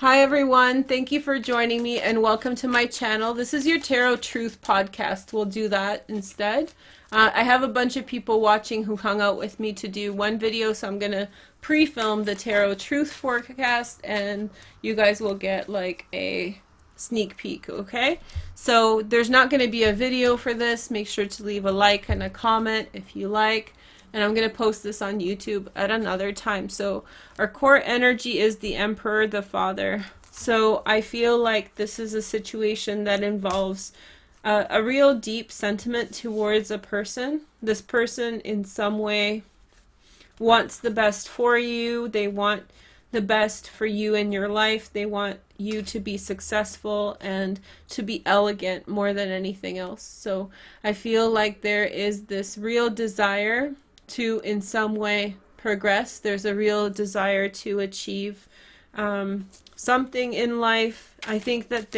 Hi everyone, thank you for joining me and welcome to my channel. This is your Tarot Truth podcast. We'll do that instead. I have a bunch of people watching who hung out with me to do one video, so I'm going to pre-film the Tarot Truth forecast and you guys will get like a sneak peek, okay? So there's not going to be a video for this. Make sure to leave a like and a comment if you like. And I'm going to post this on YouTube at another time. So our core energy is the Emperor, the Father. So I feel like this is a situation that involves a real deep sentiment towards a person. This person in some way wants the best for you. They want the best for you in your life. They want you to be successful and to be elegant more than anything else. So I feel like there is this real desire to in some way progress. There's a real desire to achieve something in life. I think that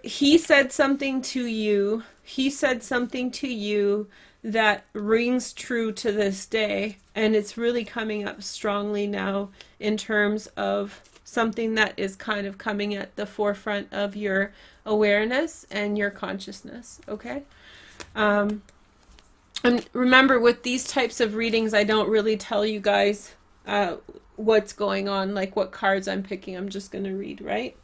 he said something to you. He said something to you that rings true to this day, and it's really coming up strongly now in terms of something that is kind of coming at the forefront of your awareness and your consciousness, okay? And remember, with these types of readings, I don't really tell you guys what's going on, like what cards I'm picking. I'm just going to read, right?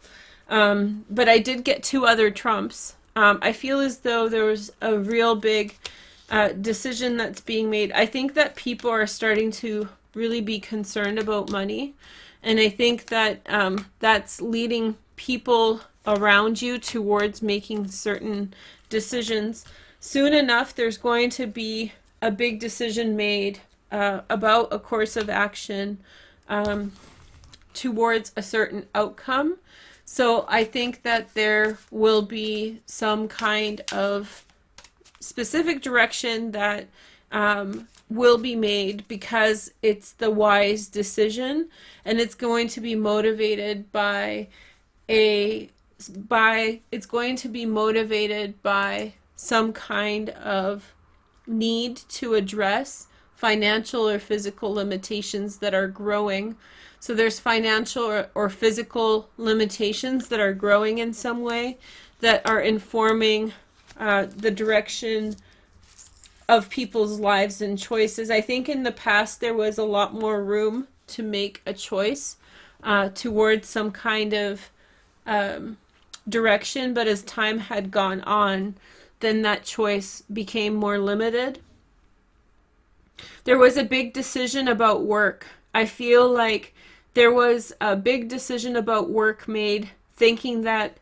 But I did get two other trumps. I feel as though there was a real big decision that's being made. I think that people are starting to really be concerned about money. And I think that that's leading people around you towards making certain decisions. Soon enough, there's going to be a big decision made about a course of action towards a certain outcome. So I think that there will be some kind of specific direction that will be made because it's the wise decision, and it's going to be motivated by some kind of need to address financial or physical limitations that are growing. So there's financial or physical limitations that are growing in some way that are informing the direction of people's lives and choices. I think in the past there was a lot more room to make a choice towards some kind of direction, but as time had gone on, then that choice became more limited. There was a big decision about work. I feel like there was a big decision about work made, hoping that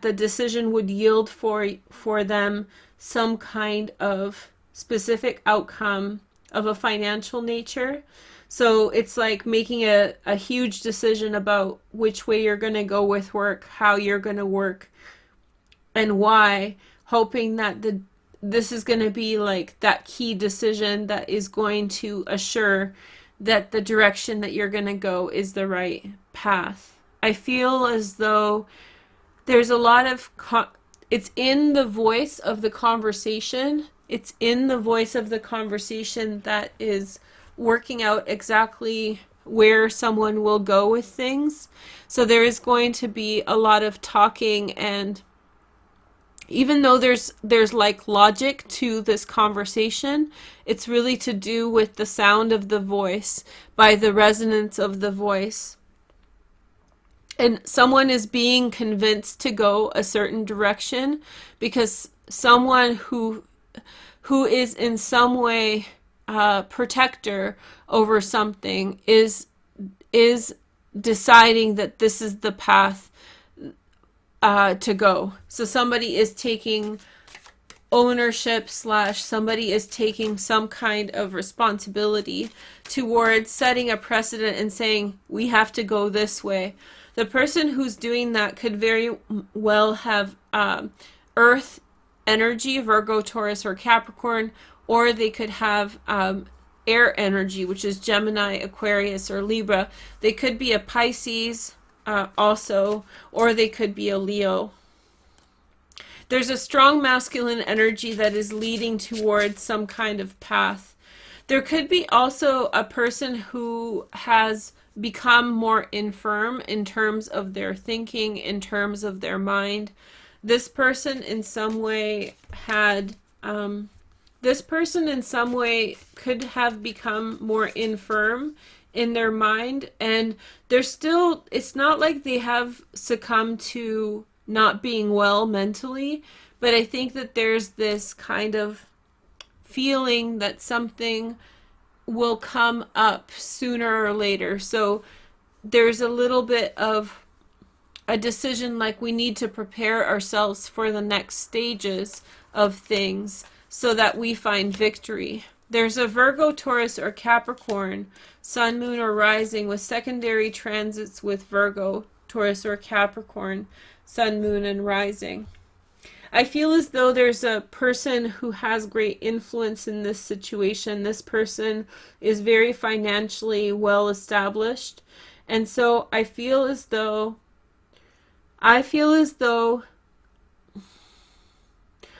the decision would yield for them some kind of specific outcome of a financial nature. So it's like making a huge decision about which way you're going to go with work, how you're going to work, and why, hoping that this is going to be like that key decision that is going to assure that the direction that you're going to go is the right path. I feel as though there's a lot of it's in the voice of the conversation. It's in the voice of the conversation that is working out exactly where someone will go with things. So there is going to be a lot of talking, and even though there's like logic to this conversation, it's really to do with the sound of the voice, by the resonance of the voice. And someone is being convinced to go a certain direction because someone who is in some way protector over something is deciding that this is the path to go. So somebody is taking ownership / somebody is taking some kind of responsibility towards setting a precedent and saying, we have to go this way. The person who's doing that could very well have Earth energy, Virgo, Taurus, or Capricorn, or they could have air energy, which is Gemini, Aquarius, or Libra. They could be a Pisces also, or they could be a Leo. There's a strong masculine energy that is leading towards some kind of path. There could be also a person who has become more infirm in terms of their thinking, in terms of their mind. This person in some way had, this person in some way could have become more infirm in their mind, and they're still, it's not like they have succumbed to not being well mentally, but I think that there's this kind of feeling that something will come up sooner or later. So there's a little bit of a decision, like we need to prepare ourselves for the next stages of things so that we find victory. There's a Virgo, Taurus, or Capricorn, Sun, Moon, or Rising with secondary transits with Virgo, Taurus, or Capricorn, Sun, Moon, and Rising. I feel as though there's a person who has great influence in this situation. This person is very financially well established. And so I feel as though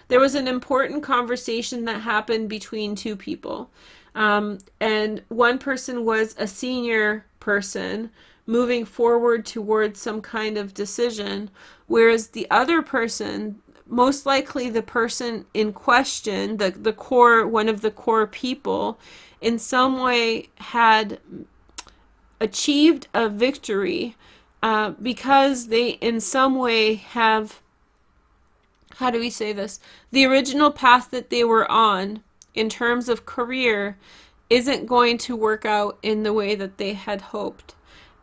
there was an important conversation that happened between two people. And one person was a senior person moving forward towards some kind of decision, whereas the other person, most likely the person in question, the core, one of the core people, in some way had achieved a victory because they in some way have, how do we say this? The original path that they were on in terms of career isn't going to work out in the way that they had hoped.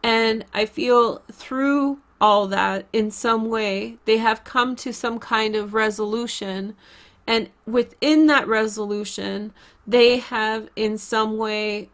And I feel through all that, in some way, they have come to some kind of resolution. And within that resolution, they have in some way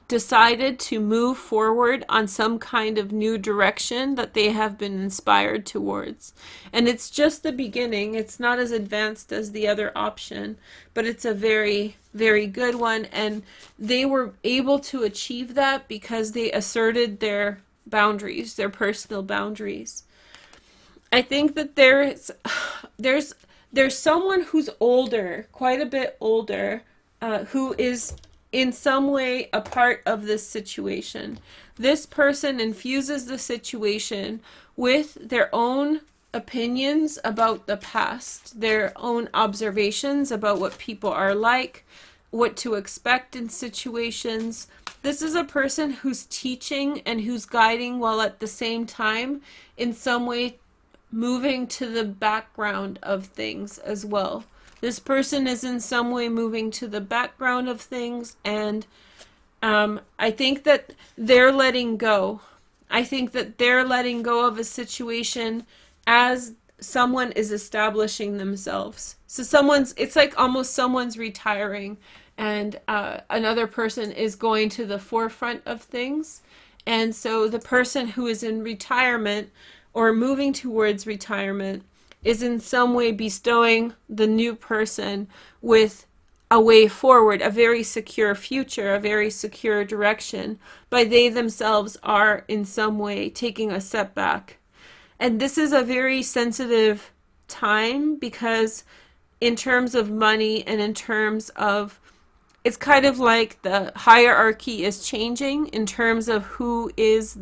decided to move forward on some kind of new direction that they have been inspired towards. And it's just the beginning. It's not as advanced as the other option, but it's a very, very good one. And they were able to achieve that because they asserted their boundaries, their personal boundaries. I think that there's someone who's older, quite a bit older, who is in some way a part of this situation. This person infuses the situation with their own opinions about the past, their own observations about what people are like, what to expect in situations. This is a person who's teaching and who's guiding while at the same time in some way moving to the background of things as well. This person is in some way moving to the background of things, and I think that they're letting go. I think that they're letting go of a situation as someone is establishing themselves. So it's like almost someone's retiring, and another person is going to the forefront of things. And so the person who is in retirement or moving towards retirement is in some way bestowing the new person with a way forward, a very secure future, a very secure direction, but they themselves are in some way taking a step back. And this is a very sensitive time because in terms of money and in terms of, it's kind of like the hierarchy is changing in terms of who is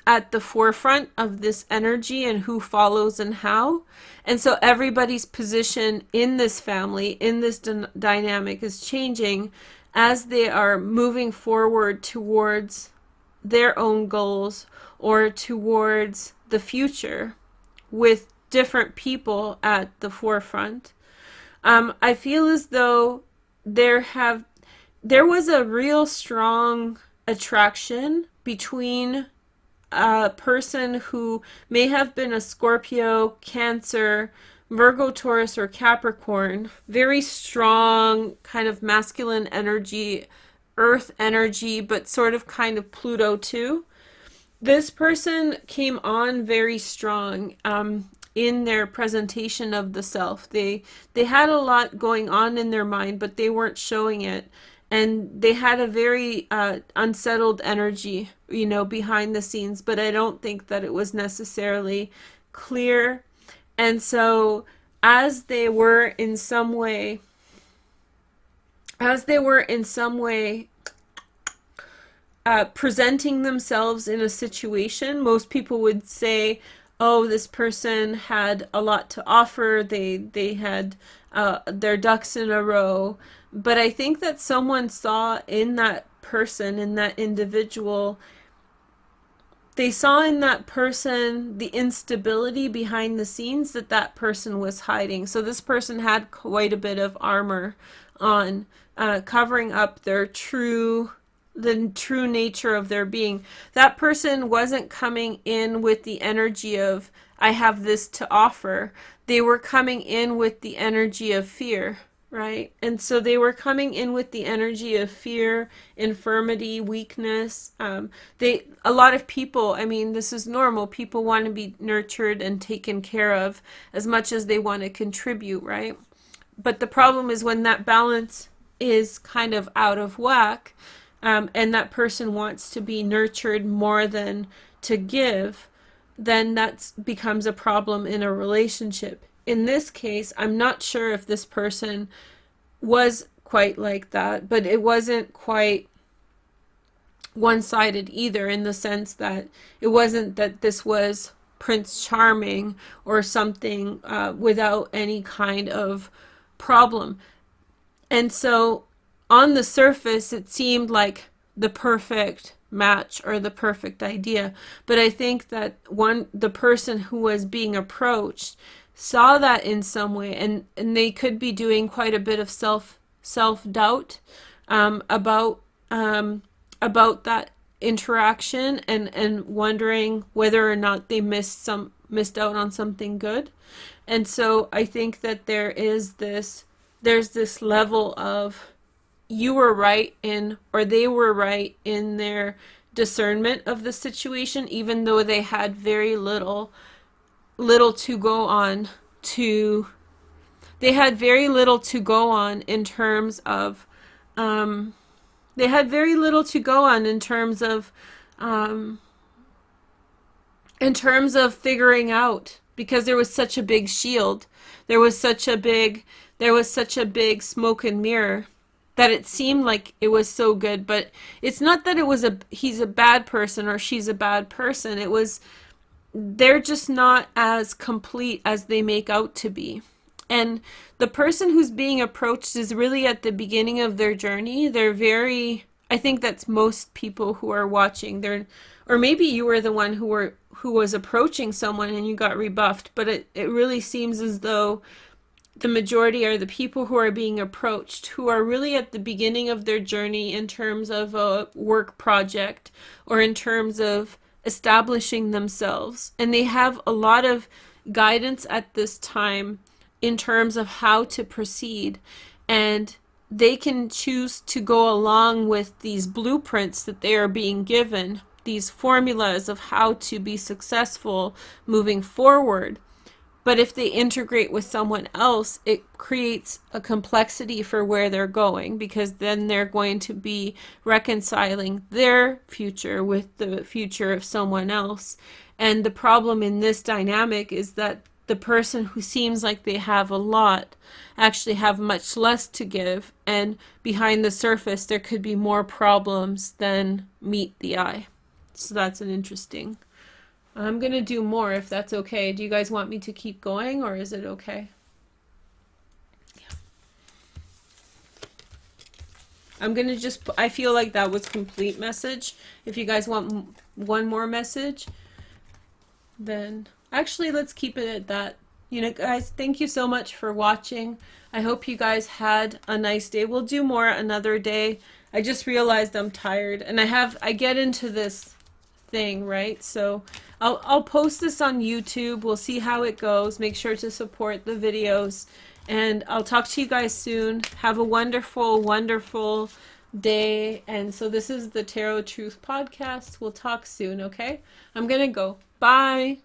at the forefront of this energy and who follows and how. And so everybody's position in this family, in this dynamic is changing as they are moving forward towards their own goals or towards the future with different people at the forefront. I feel as though there was a real strong attraction between a person who may have been a Scorpio, Cancer, Virgo, Taurus, or Capricorn. Very strong kind of masculine energy, earth energy, but sort of kind of Pluto too. This person came on very strong in their presentation of the self. They had a lot going on in their mind, but they weren't showing it. And they had a very unsettled energy, behind the scenes, but I don't think that it was necessarily clear. And so as they were in some way, as they were in some way presenting themselves in a situation, most people would say, oh, this person had a lot to offer. They had their ducks in a row. But I think that someone saw in that person, in that individual, they saw in that person the instability behind the scenes that that person was hiding. So this person had quite a bit of armor on, covering up the true nature of their being. That person wasn't coming in with the energy of, I have this to offer. They were coming in with the energy of fear, right? And so they were coming in with the energy of fear, infirmity, weakness. A lot of people, I mean, this is normal. People want to be nurtured and taken care of as much as they want to contribute, right? But the problem is when that balance is kind of out of whack, and that person wants to be nurtured more than to give, then that becomes a problem in a relationship. In this case, I'm not sure if this person was quite like that, but it wasn't quite one-sided either, in the sense that it wasn't that this was Prince Charming or something without any kind of problem. And so on the surface, it seemed like the perfect match or the perfect idea. But I think that the person who was being approached saw that in some way, and they could be doing quite a bit of self-doubt about that interaction, and wondering whether or not they missed out on something good. And so I think that there's this level of, you were right in, or they were right in their discernment of the situation, even though they had very little to go on in terms of figuring out, because there was such a big shield, there was such a big smoke and mirror, that it seemed like it was so good. But it's not that he's a bad person or she's a bad person. It was, they're just not as complete as they make out to be. And the person who's being approached is really at the beginning of their journey. I think that's most people who are watching. Or maybe you were the one who was approaching someone and you got rebuffed, but it really seems as though the majority are the people who are being approached, who are really at the beginning of their journey in terms of a work project or in terms of establishing themselves. And they have a lot of guidance at this time in terms of how to proceed. And they can choose to go along with these blueprints that they are being given, these formulas of how to be successful moving forward. But if they integrate with someone else, it creates a complexity for where they're going, because then they're going to be reconciling their future with the future of someone else. And the problem in this dynamic is that the person who seems like they have a lot actually have much less to give, and behind the surface there could be more problems than meet the eye. So that's an interesting. I'm going to do more if that's okay. Do you guys want me to keep going, or is it okay? Yeah. I'm going to I feel like that was complete message. If you guys want one more message, then actually let's keep it at that. You know, guys, thank you so much for watching. I hope you guys had a nice day. We'll do more another day. I just realized I'm tired, and I get into this thing, right? So I'll post this on YouTube. We'll see how it goes. Make sure to support the videos, and I'll talk to you guys soon. Have a wonderful, wonderful day. And so this is the Tarot Truth Podcast. We'll talk soon, okay? I'm gonna go. Bye.